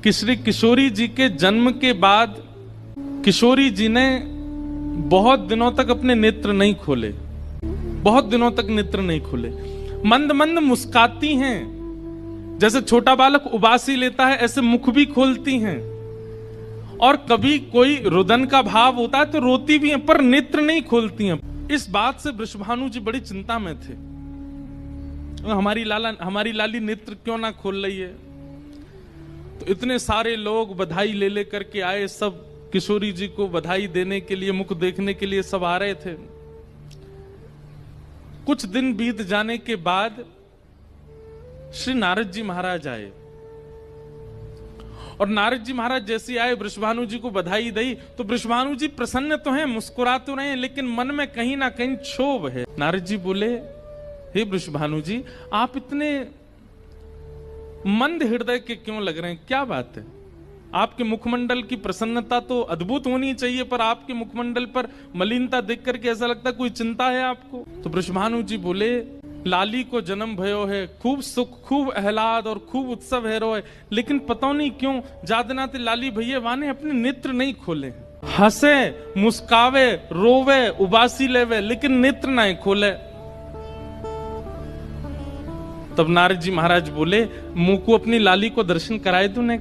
कि श्री किशोरी जी के जन्म के बाद किशोरी जी ने बहुत दिनों तक अपने नेत्र नहीं खोले, बहुत दिनों तक नेत्र नहीं खोले। मंद मंद मुस्काती हैं, जैसे छोटा बालक उबासी लेता है ऐसे मुख भी खोलती हैं, और कभी कोई रुदन का भाव होता है तो रोती भी हैं, पर नेत्र नहीं खोलती हैं। इस बात से वृषभानु जी बड़ी चिंता में थे, हमारी लाली नेत्र क्यों ना खोल रही है। तो इतने सारे लोग बधाई ले ले करके आए, सब किशोरी जी को बधाई देने के लिए, मुख देखने के लिए सब आ रहे थे। कुछ दिन बीत जाने के बाद श्री नारद जी महाराज आए, और नारद जी महाराज जैसे आए वृषभानु जी को बधाई दी, तो वृषभानु जी प्रसन्न तो हैं, मुस्कुरा तो रहे हैं, लेकिन मन में कहीं ना कहीं क्षोभ है। नारद जी बोले, हे वृषभानु जी, आप इतने मंद हृदय के क्यों लग रहे हैं, क्या बात है? आपके मुखमंडल की प्रसन्नता तो अद्भुत होनी चाहिए, पर आपके मुखमंडल पर मलिनता देख करके ऐसा लगता है कोई चिंता है आपको। तो वृषभानु जी बोले, लाली को जन्म भयो है, खूब सुख, खूब आह्लाद और खूब उत्सव है रो है, लेकिन पता नहीं क्यों जादनाते लाली भैया वाने अपने नेत्र नहीं खोले। हंसे, मुस्कावे, रोवे, उबासी लेवे, लेकिन नेत्र नहीं खोले। तब नारद जी महाराज बोले, मुंह को अपनी लाली को दर्शन कराए तूने।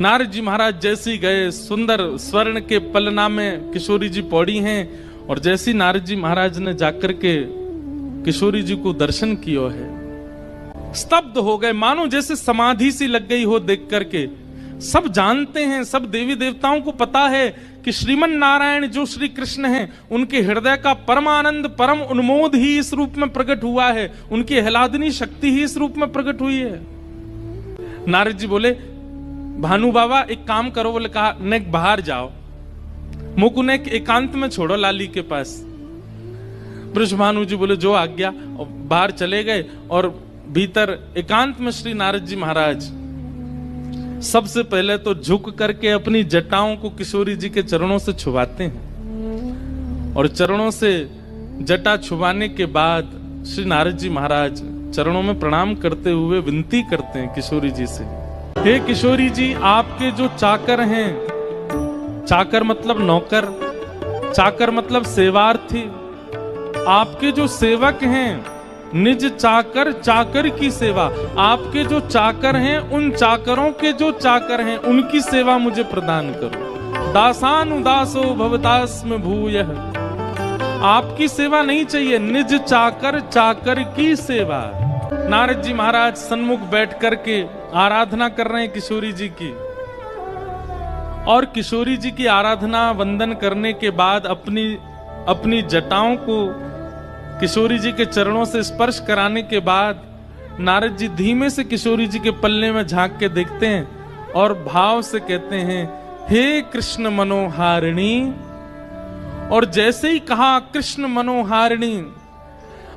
नारद जी महाराज जैसे गए, सुंदर स्वर्ण के पलना में किशोरी जी पौड़ी हैं, और जैसी नारद जी महाराज ने जाकर के किशोरी जी को दर्शन किया है, स्तब्ध हो गए, मानो जैसे समाधि सी लग गई हो देख करके। सब जानते हैं, सब देवी देवताओं को पता है कि श्रीमन नारायण जो श्री कृष्ण हैं, उनके हृदय का परमानंद, परम उन्मोद ही इस रूप में प्रकट हुआ है, उनकी आह्लादनी शक्ति ही इस रूप में प्रकट हुई है। नारद जी बोले, भानु बाबा एक काम करो, बोले कहा ने बाहर जाओ, मुकु ने एकांत में छोड़ो लाली के पास। वृषभानु जी बोले जो आज्ञा, और बाहर चले गए, और भीतर एकांत में श्री नारद जी महाराज सबसे पहले तो झुक करके अपनी जटाओं को किशोरी जी के चरणों से छुपाते हैं, और चरणों से जटा छुपाने के बाद श्री नारद जी महाराज चरणों में प्रणाम करते हुए विनती करते हैं किशोरी जी से, हे किशोरी जी, आपके जो चाकर हैं, चाकर मतलब नौकर, चाकर मतलब सेवार्थी, आपके जो सेवक हैं, निज चाकर, चाकर की सेवा, आपके जो चाकर हैं, उन चाकरों के जो चाकर हैं, उनकी सेवा मुझे प्रदान करो। दासानुदासो भवतास्म भूयः, आपकी सेवा नहीं चाहिए, निज चाकर, चाकर की सेवा। नारद जी महाराज सन्मुख बैठ करके आराधना कर रहे हैं किशोरी जी की, और किशोरी जी की आराधना वंदन करने के बाद अपनी जटाओं को किशोरी जी के चरणों से स्पर्श कराने के बाद नारद जी धीमे से किशोरी जी के पल्ले में झांक के देखते हैं, और भाव से कहते हैं, हे कृष्ण मनोहारिणी। और जैसे ही कहा कृष्ण मनोहारिणी,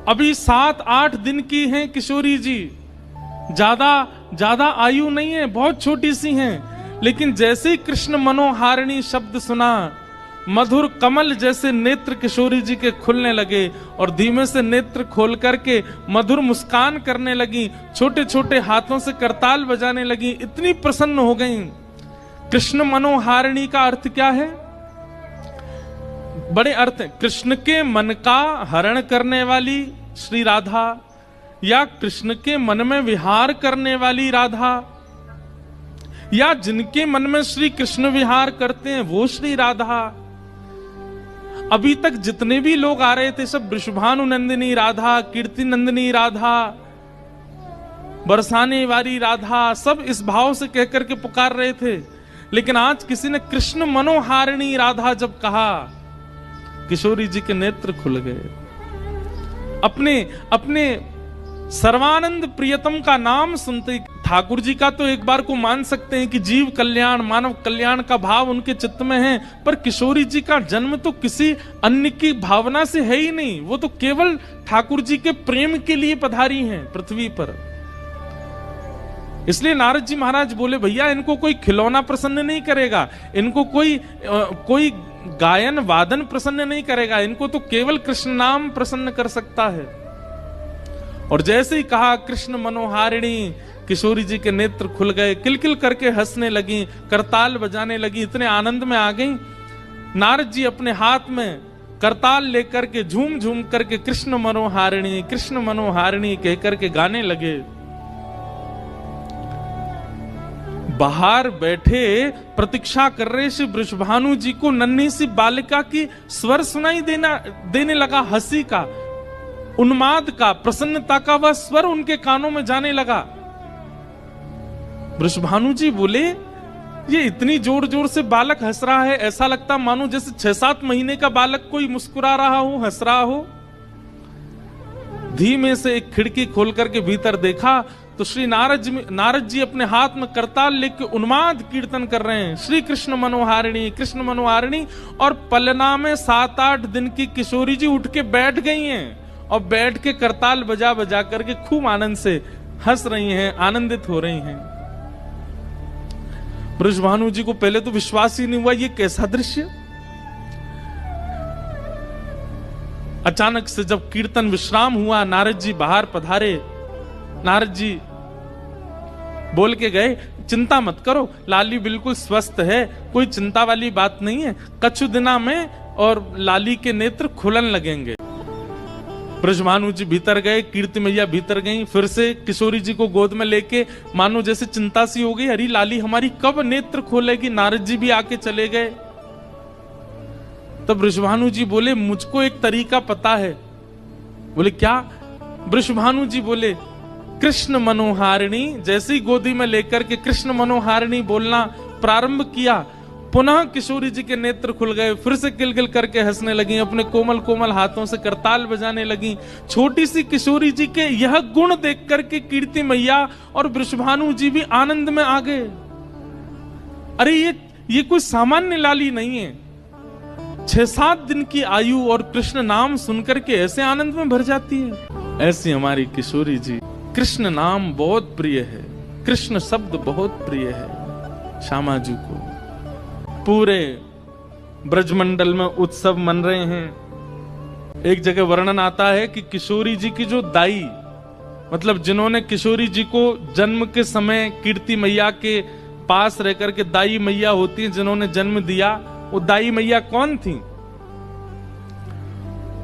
अभी 7-8 दिन की हैं किशोरी जी, ज्यादा आयु नहीं है, बहुत छोटी सी हैं, लेकिन जैसे ही कृष्ण मनोहारिणी शब्द सुना, मधुर कमल जैसे नेत्र किशोरी जी के खुलने लगे, और धीमे से नेत्र खोल करके मधुर मुस्कान करने लगी, छोटे छोटे हाथों से करताल बजाने लगी, इतनी प्रसन्न हो गईं। कृष्ण मनोहारिणी का अर्थ क्या है? बड़े अर्थ हैं। कृष्ण के मन का हरण करने वाली श्री राधा, या कृष्ण के मन में विहार करने वाली राधा, या जिनके मन में श्री कृष्ण विहार करते हैं वो श्री राधा। अभी तक जितने भी लोग आ रहे थे सब वृषभानु नंदिनी राधा, कीर्ति नंदिनी राधा, बरसाने वाली राधा, सब इस भाव से कह करके पुकार रहे थे, लेकिन आज किसी ने कृष्ण मनोहारिणी राधा जब कहा, किशोरी जी के नेत्र खुल गए। अपने सर्वानंद प्रियतम का नाम सुनते, ठाकुर जी का तो एक बार को मान सकते हैं कि जीव कल्याण, मानव कल्याण का भाव उनके चित्त में है, पर किशोरी जी का जन्म तो किसी अन्य की भावना से है ही नहीं, वो तो केवल ठाकुर जी के प्रेम के लिए पधारी हैं पृथ्वी पर। इसलिए नारद जी महाराज बोले, भैया इनको कोई खिलौना प्रसन्न नहीं करेगा, इनको कोई गायन वादन प्रसन्न नहीं करेगा, इनको तो केवल कृष्ण नाम प्रसन्न कर सकता है। और जैसे ही कहा कृष्ण मनोहारिणी, किशोरी जी के नेत्र खुल गए, किलकिल करके हंसने लगी, करताल बजाने लगी, इतने आनंद में आ गई। नारद जी अपने हाथ में करताल लेकर के झूम झूम करके कृष्ण मनोहारिणी कह करके गाने लगे। बाहर बैठे प्रतीक्षा कर रहे श्री वृषभानु जी को नन्ही सी बालिका की स्वर सुनाई देने लगा, हंसी का, उन्माद का, प्रसन्नता का वह स्वर उनके कानों में जाने लगा। वृषभानु जी बोले, ये इतनी जोर जोर से बालक हंस रहा है, ऐसा लगता मानो जैसे 6-7 महीने का बालक कोई मुस्कुरा रहा हो, हंस रहा हो। धीमे से एक खिड़की खोल करके भीतर देखा तो श्री नारद जी अपने हाथ में करताल लेके उन्माद कीर्तन कर रहे हैं, श्री कृष्ण मनोहारिणी। और पलना में 7-8 दिन की किशोरी जी उठ के बैठ गई हैं और बैठ के करताल बजा बजा करके खूब आनंद से हंस रही हैं, आनंदित हो रही हैं। वृषभानु जी को पहले तो विश्वास ही नहीं हुआ, ये कैसा दृश्य। अचानक से जब कीर्तन विश्राम हुआ, नारद जी बाहर पधारे। नारद जी बोल के गए, चिंता मत करो, लाली बिल्कुल स्वस्थ है, कोई चिंता वाली बात नहीं है, कछु दिना में और लाली के नेत्र खुलन लगेंगे। वृषभानु जी भीतर गए, कीर्ति मैया भीतर गई, फिर से किशोरी जी को गोद में लेके मानो जैसे चिंता सी हो गई, अरे लाली हमारी कब नेत्र खोलेगी। नारद जी भी आके चले गए। तब वृषभानु जी बोले, मुझको एक तरीका पता है। बोले क्या? वृषभानु जी बोले, कृष्ण मनोहारिणी। जैसे ही गोदी में लेकर के कृष्ण मनोहारिणी बोलना प्रारंभ किया, पुनः किशोरी जी के नेत्र खुल गए, फिर से किलकिल करके हंसने लगी, अपने कोमल कोमल हाथों से करताल बजाने लगी। छोटी सी किशोरी जी के यह गुण देख करके कीर्ति मैया और वृषभानु जी भी आनंद में आ गए। अरे ये कोई सामान्य लाली नहीं है, 6-7 दिन की आयु और कृष्ण नाम सुनकर के ऐसे आनंद में भर जाती है। ऐसी हमारी किशोरी जी। कृष्ण नाम बहुत प्रिय है, कृष्ण शब्द बहुत प्रिय है श्यामा जी को। पूरे ब्रजमंडल में उत्सव मन रहे हैं। एक जगह वर्णन आता है कि किशोरी जी की जो दाई, मतलब जिन्होंने किशोरी जी को जन्म के समय कीर्ति मैया के पास रहकर के दाई मैया होती है, जिन्होंने जन्म दिया, वो दाई मैया कौन थी?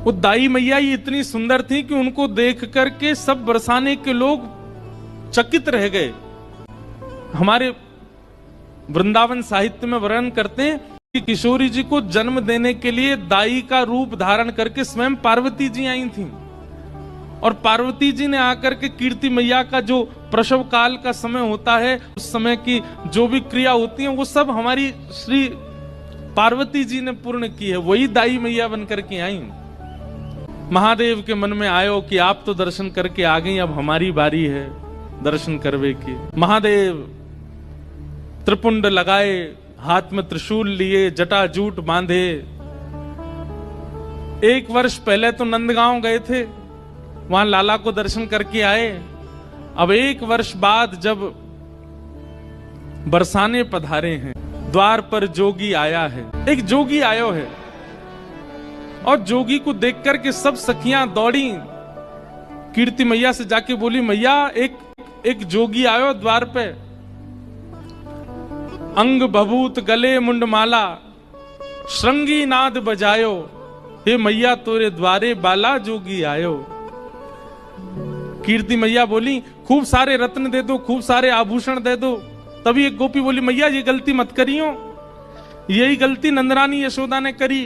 वो दाई मैया ये इतनी सुंदर थी कि उनको देख करके सब बरसाने के लोग चकित रह गए। हमारे वृंदावन साहित्य में वर्णन करते हैं कि किशोरी जी को जन्म देने के लिए दाई का रूप धारण करके स्वयं पार्वती जी आई थी, और पार्वती जी ने आकर के कीर्ति मैया का जो प्रसव काल का समय होता है, उस समय की जो भी क्रिया होती है, वो सब हमारी श्री पार्वती जी ने पूर्ण की है। वही दाई मैया बनकर के आई। महादेव के मन में आयो कि आप तो दर्शन करके आ गई, अब हमारी बारी है दर्शन करवे की। महादेव त्रिपुंड लगाए, हाथ में त्रिशूल लिए, जटा जूट बांधे। 1 वर्ष पहले तो नंदगांव गए थे, वहां लाला को दर्शन करके आए। अब 1 वर्ष बाद जब बरसाने पधारे हैं, द्वार पर जोगी आया है। एक जोगी आयो है, और जोगी को देख करके सब सखियां दौड़ी, कीर्ति मैया से जाके बोली, मैया एक जोगी आयो द्वार पे, अंग भभूत गले मुंडमाला, श्रृंगी नाद बजायो, हे मैया तोरे द्वारे बाला जोगी आयो। कीर्ति मैया बोली, खूब सारे रत्न दे दो, खूब सारे आभूषण दे दो। तभी एक गोपी बोली, मैया ये गलती मत करियो, यही गलती नंदरानी यशोदा ने करी।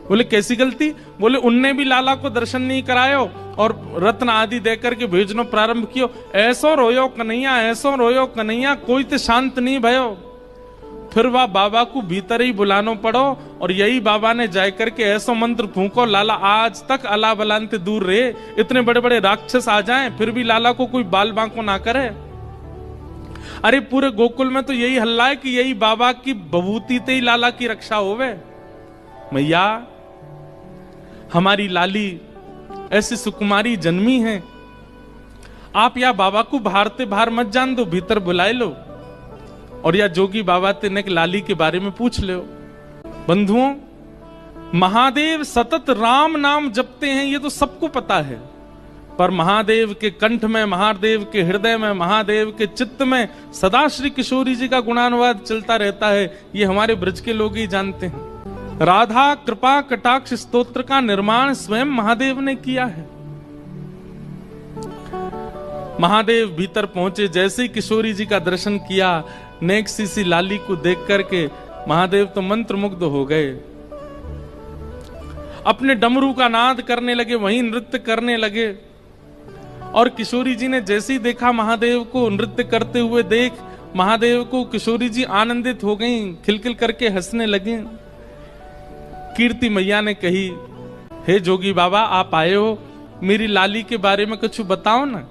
बोले कैसी गलती? बोले उनने भी लाला को दर्शन नहीं करायो और रत्न आदि देकर के भेजनो प्रारंभ कियो। ऐसो रोयो कन्हैया, ऐसो रोयो कन्हैया, कोई तो शांत नहीं भयो। फिर वह बाबा को भीतर ही बुलानो पड़ो, और यही बाबा ने जाय करके ऐसो मंत्र फूंको, लाला आज तक अला बलांते दूर रहे। इतने बड़े बड़े राक्षस आ जाएं फिर भी लाला को कोई बाल बांको ना करे। अरे पूरे गोकुल में तो यही हल्ला है कि यही बाबा की बभूति ते ही लाला की रक्षा होवे। मैया हमारी लाली ऐसी सुकुमारी जन्मी है, आप या बाबा को बाहरते बाहर मत जान दो, भीतर बुलाए लो, और या जोगी बाबा तेने लाली के बारे में पूछ लो। बंधुओं, महादेव सतत राम नाम जपते हैं, ये तो सबको पता है। पर महादेव के कंठ में, महादेव के हृदय में, महादेव के चित्त में सदा श्री किशोरी जी का गुणानुवाद चलता रहता है। ये हमारे ब्रज के लोग ही जानते हैं। राधा कृपा कटाक्ष स्तोत्र का निर्माण स्वयं महादेव ने किया है। महादेव भीतर पहुंचे, जैसे ही किशोरी जी का दर्शन किया, नेक सी लाली को देख करके महादेव तो मंत्रमुग्ध हो गए। अपने डमरू का नाद करने लगे, वहीं नृत्य करने लगे। और किशोरी जी ने जैसे ही देखा महादेव को नृत्य करते हुए देख महादेव को, किशोरी जी आनंदित हो गईं, खिलखिल करके हंसने लगे। कीर्ति मैया ने कही, हे जोगी बाबा आप आए हो, मेरी लाली के बारे में कुछ बताओ ना।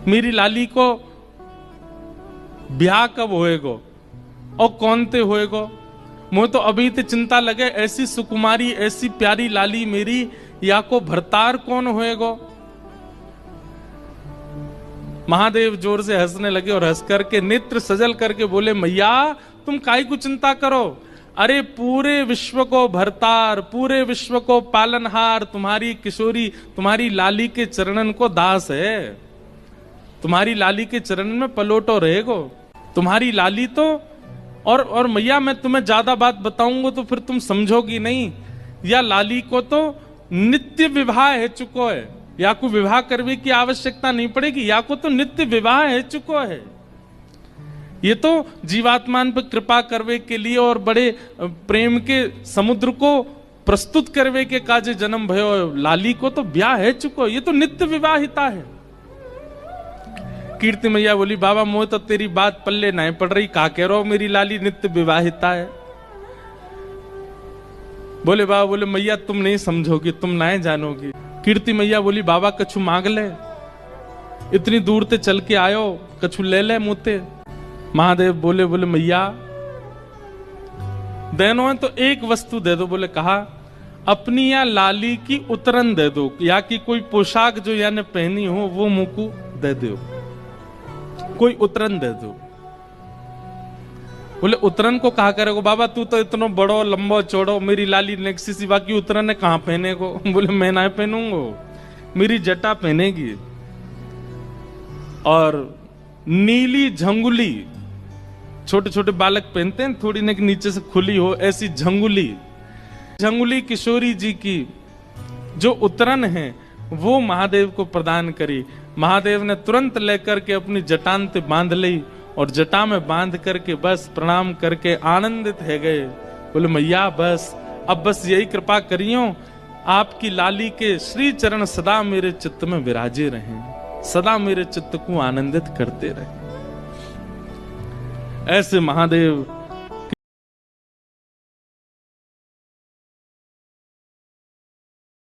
मेरी लाली को ब्याह कब होएगो और कौन ते होएगो? मुझे तो अभी ते चिंता लगे, ऐसी सुकुमारी ऐसी प्यारी लाली मेरी, या को भरतार कौन होएगो? महादेव जोर से हंसने लगे और हंस करके नेत्र सजल करके बोले, मैया तुम काहे को चिंता करो? अरे पूरे विश्व को भरतार, पूरे विश्व को पालनहार तुम्हारी किशोरी, तुम्हारी लाली के चरणन को दास है। तुम्हारी लाली के चरण में पलोटो रहेगो। तुम्हारी लाली तो और मैया मैं तुम्हें ज्यादा बात बताऊंगा तो फिर तुम समझोगी नहीं। या लाली को तो नित्य विवाह है चुको है, या को विवाह करने की आवश्यकता नहीं पड़ेगी, या को तो नित्य विवाह है चुको है। ये तो जीवात्मान पर कृपा करवे के लिए और बड़े प्रेम के समुद्र को प्रस्तुत करवे के काजे जन्म भयो। लाली को तो ब्याह है चुको, ये तो नित्य विवाहिता है। कीर्ति मैया बोली, बाबा मोह तो तेरी बात पल्ले नहीं पड़ रही, का कह रहा हो मेरी लाली नित्य विवाहिता है? बोले बाबा, बोले मैया तुम नहीं समझोगी, तुम नहीं जानोगी। कीर्ति मैया बोली, बाबा कछु मांग ले, इतनी दूर ते चल के आयो, कछु ले ले मुते। महादेव बोले मैया देनो है तो एक वस्तु दे दो। बोले कहा, अपनी या लाली की उतरन दे दो, या कि कोई पोशाक जो याने पहनी हो वो मुझको दे दो, कोई उतरन दे दो। बोले उतरन को कहा करेगो? बाबा तू तो इतना बड़ो लंबो चौड़ो, मेरी लाली नेक्सी सिवा की उतरन है कहां पहने को? बोले मैं ना पहनूंगो, मेरी जटा पहनेगी। और नीली झंगुली, छोटे छोटे बालक पहनते हैं, थोड़ी नेक नीचे से खुली हो, ऐसी झंगुली। झंगुली किशोरी जी की जो उतरन है वो महादेव को प्रदान करी। महादेव ने तुरंत लेकर के अपनी जटांत बांध ली और जटा में बांध करके बस प्रणाम करके आनंदित है गए। बोले मैया बस अब बस यही कृपा करियो, आपकी लाली के श्री चरण सदा मेरे चित्त में विराजे रहें, सदा मेरे चित्त को आनंदित करते रहें। ऐसे महादेव